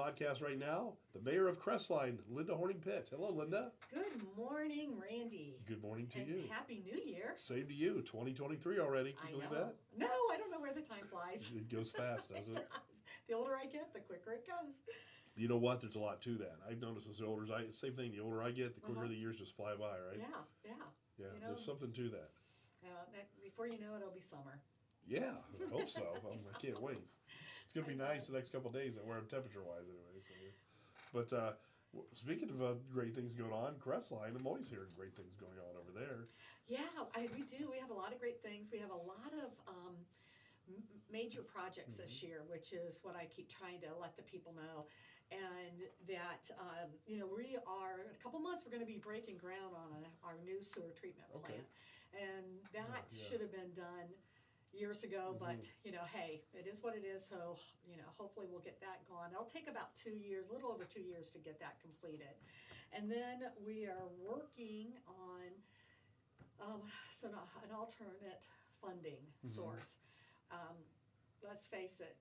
podcast right now, the mayor of Crestline, Linda Horning-Pitt. Hello, Linda. Good morning, Randy. Good morning to and you. Happy New Year. Same to you. 2023 already. Can I you believe know. that? No, I don't know where the time flies. It goes fast, doesn't it? does. The older I get, the quicker it goes. You know what? There's a lot to that. I've noticed as the older same thing. The older I get, the quicker the years just fly by, right? Yeah. Yeah. You know, There's something to that. Before you know it, it'll be summer. Yeah, I hope so. I can't wait. It's gonna be nice the next couple of days, and where temperature-wise, anyway. So, but speaking of great things going on, Crestline, I'm always hearing great things going on over there. Yeah, we do. We have a lot of great things. We have a lot of major projects this year, which is what I keep trying to let the people know. And that, we are, in a couple months, we're going to be breaking ground on our new sewer treatment plant. And that should have been done years ago, but, hey, it is what it is, so, hopefully we'll get that going. It'll take about 2 years, a little over 2 years to get that completed. And then we are working on an alternate funding source. Let's face it,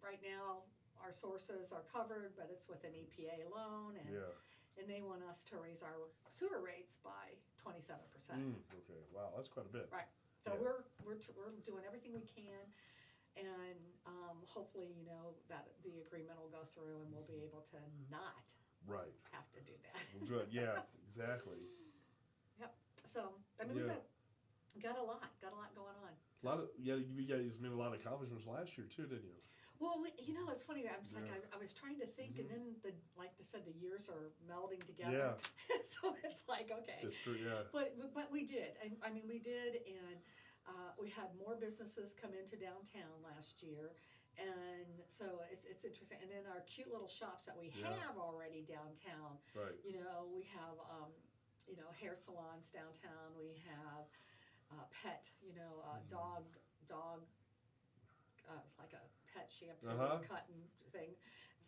right now, our sources are covered, but it's with an EPA loan, and they want us to raise our sewer rates by 27%. Okay, wow, that's quite a bit. Right. So we're doing everything we can, and hopefully, that the agreement will go through, and we'll be able to not have to do that. Well, good. Yeah, exactly. Yep. So we've got a lot going on. You guys made a lot of accomplishments last year too, didn't you? Well, it's funny. I was trying to think, and then like they said, the years are melding together. Yeah. So it's like, okay. That's true. Yeah. But we did. We did, and we had more businesses come into downtown last year, and so it's interesting. And then our cute little shops that we have already downtown. Right. We have hair salons downtown. We have pet. Dog. Like a pet shampoo cutting thing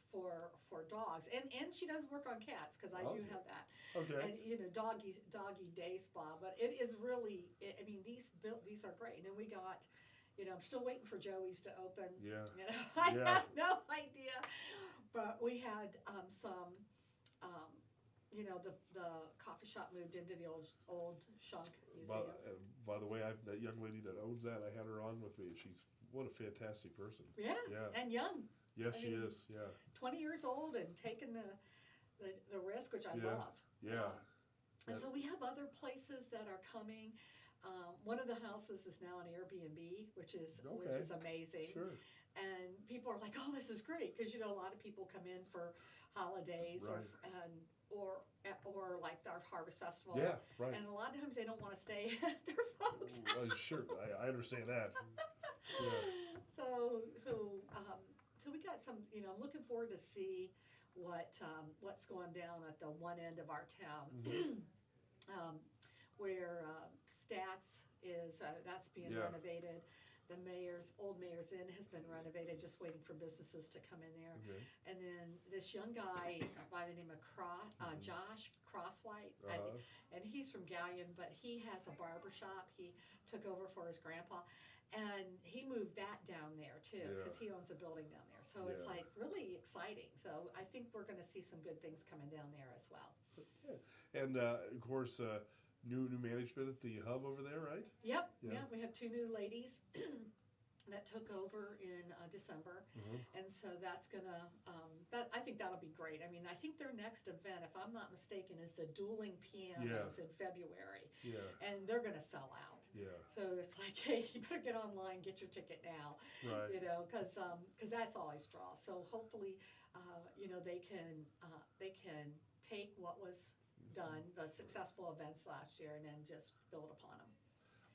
for dogs, and she does work on cats because I do have that. Okay. And doggy day spa, but it is really. These are great. And then we got, I'm still waiting for Joey's to open. Yeah. I have no idea, but we had some. The coffee shop moved into the old Shunk Museum. By the way, that young lady that owns that, I had her on with me. What a fantastic person. Yeah. And young. Yes, she is. Yeah. 20 years old and taking the risk, which I love. Yeah. And so we have other places that are coming. One of the houses is now an Airbnb, which is amazing. Sure. And people are like, "Oh, this is great," because a lot of people come in for holidays or like our Harvest Festival. Yeah, right. And a lot of times they don't want to stay at their folks' house. Sure, I understand that. Yeah. So we got some. I'm looking forward to see what's going down at the one end of our town, where Stats is that's being renovated. The old Mayor's Inn has been renovated, just waiting for businesses to come in there. Okay. And then this young guy by the name of Josh Crosswhite, and he's from Galleon, but he has a barber shop. He took over for his grandpa, and he moved that down there too, because he owns a building down there. So it's like really exciting. So I think we're going to see some good things coming down there as well. Yeah. And of course, new management at the hub over there, right? Yep. Yeah. We have 2 new ladies that took over in December, and so that's gonna. I think that'll be great. I think their next event, if I'm not mistaken, is the dueling pianos in February. Yeah. And they're gonna sell out. Yeah. So it's like, hey, you better get online, get your ticket now. Right. Because that's always draw. So hopefully, they can take what was done, the successful events last year, and then just build upon them.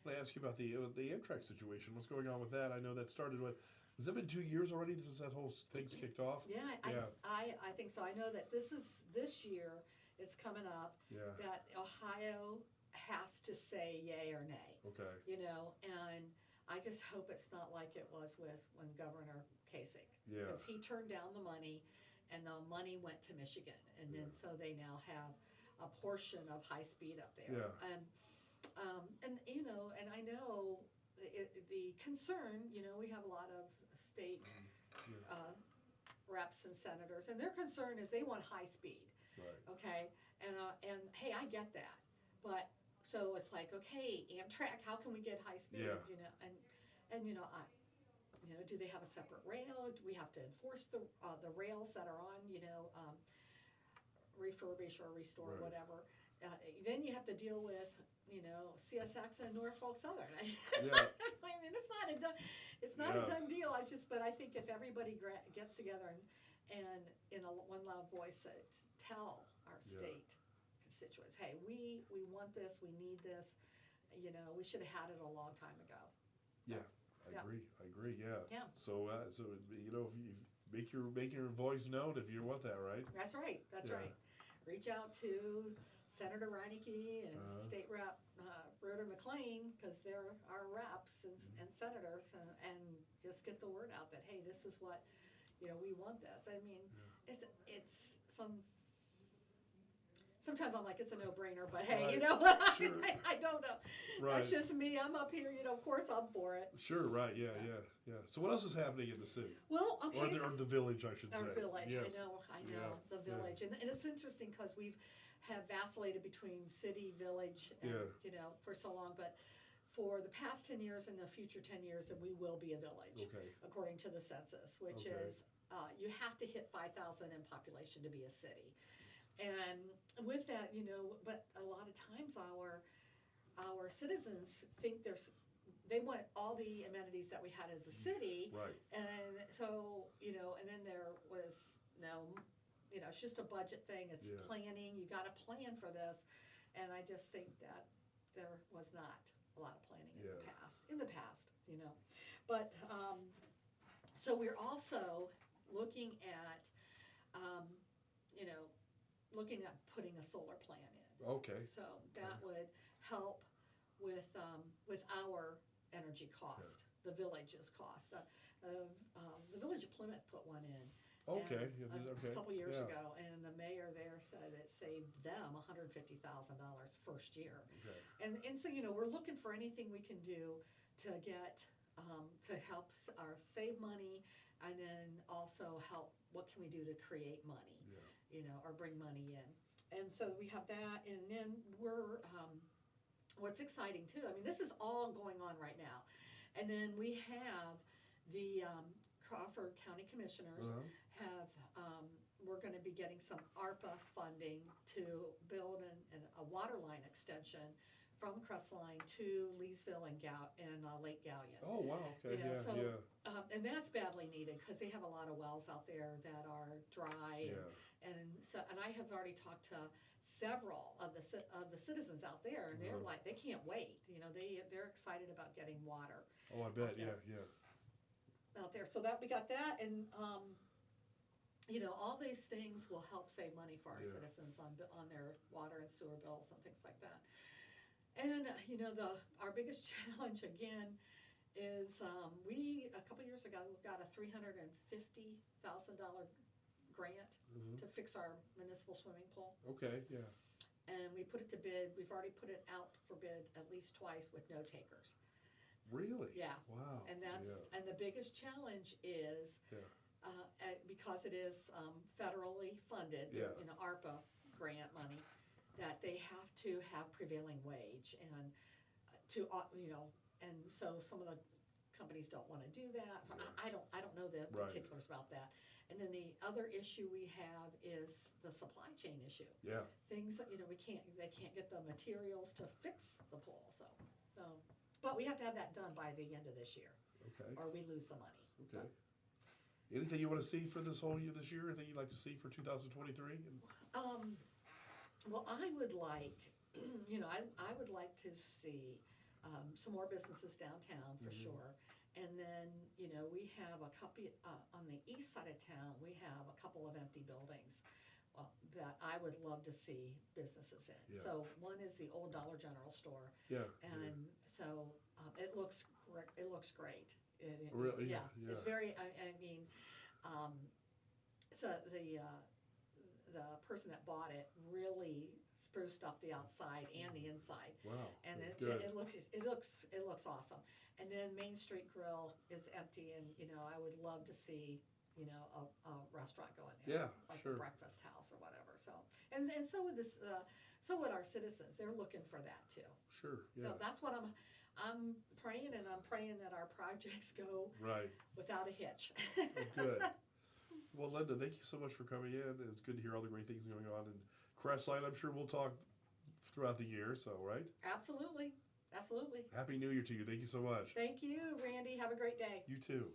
I want to ask you about the Amtrak situation. What's going on with that? I know that started has it been 2 years already since that whole thing's kicked off? Yeah. I think so. I know that this year it's coming up that Ohio has to say yay or nay. Okay. And I just hope it's not like it was when Governor Kasich. Yeah. Because he turned down the money, and the money went to Michigan, and then so they now have a portion of high speed up there. Yeah. And I know the concern, we have a lot of state reps and senators, and their concern is they want high speed. Right. Okay, and hey, I get that, but so it's like, okay, Amtrak, how can we get high speed? Yeah. You know, and do they have a separate rail? Do we have to enforce the rails that are on, refurbish or restore, Right. whatever? Then you have to deal with, CSX and Norfolk Southern. Yeah. I mean, it's not a done deal. But I think if everybody gets together and in one loud voice tell our state constituents, hey, we want this, we need this, we should have had it a long time ago. Yeah, I agree. Yeah. Yeah. So, if you make your voice known if you want that, right? That's right. Right. Reach out to Senator Reineke and State Rep Rhoda McLean, because they're our reps and senators, and just get the word out that, hey, this is what, we want this. I mean, it's sometimes I'm like, it's a no-brainer, but hey, Right. Sure. I don't know. Right. That's just me. I'm up here, of course I'm for it. Sure, right, yeah. So what else is happening in the city? Well, okay. Or the village, I should say. Our village, yes. I know, the village. And it's interesting because have vacillated between city, village, and, for so long, but for the past 10 years and the future 10 years, and we will be a village, Okay. according to the census, which is, you have to hit 5,000 in population to be a city. And with that, but a lot of times our citizens think they want all the amenities that we had as a city. Right. And so, and then there was it's just a budget thing. It's planning. You got to plan for this. And I just think that there was not a lot of planning in the past, But, so we're also looking at, looking at putting a solar plan in. Okay. So that would help with our energy cost, the village's cost. The village of Plymouth put one in. Okay. A couple years ago, and the mayor there said it saved them $150,000 first year. Okay. And so we're looking for anything we can do to get to help save money, and then also help. What can we do to create money? Or bring money in. And so we have that, and then we're what's exciting too. I mean, this is all going on right now, and then we have the Crawford County Commissioners have, we're going to be getting some ARPA funding to build a water line extension from Crestline to Leesville and Lake Gallion. Oh, wow, okay, and that's badly needed because they have a lot of wells out there that are dry. And I have already talked to several of the citizens out there, and they're like, they can't wait. They're excited about getting water. Oh, I bet, out there. So we got that, and all these things will help save money for our citizens on their water and sewer bills and things like that. And our biggest challenge again is a couple years ago got a $350,000 grant to fix our municipal swimming pool. Okay, yeah. And we put it to bid. We've already put it out for bid at least twice with no takers. Really? Yeah. Wow. And and the biggest challenge is because it is federally funded, ARPA grant money, that they have to have prevailing wage, and and so some of the companies don't want to do that. I don't know the particulars about that. And then the other issue we have is the supply chain issue. Yeah. Things that they can't get the materials to fix the pool. So but we have to have that done by the end of this year. Okay. Or we lose the money. Okay. Anything you want to see for this whole year, this year? Anything you'd like to see for 2023? Well, I would like, I would like to see some more businesses downtown for sure. And then, we have a couple, on the east side of town, we have a couple of empty buildings that I would love to see businesses in. Yeah. So one is the old Dollar General store. Yeah. And so it looks great. Really? Yeah. It's very, so the person that bought it really spruced up the outside and the inside. Wow. And it looks awesome. And then Main Street Grill is empty, and I would love to see a restaurant going in. Yeah, like sure. a breakfast house or whatever. So, and so would this, so would our citizens. They're looking for that too. Sure, So yeah. that's what I'm praying, and I'm praying that our projects go Right. without a hitch. Well, good. Well, Linda, thank you so much for coming in. It's good to hear all the great things going on. And Crestline, I'm sure we'll talk throughout the year, so, right? Absolutely. Absolutely. Happy New Year to you. Thank you so much. Thank you, Randy. Have a great day. You too.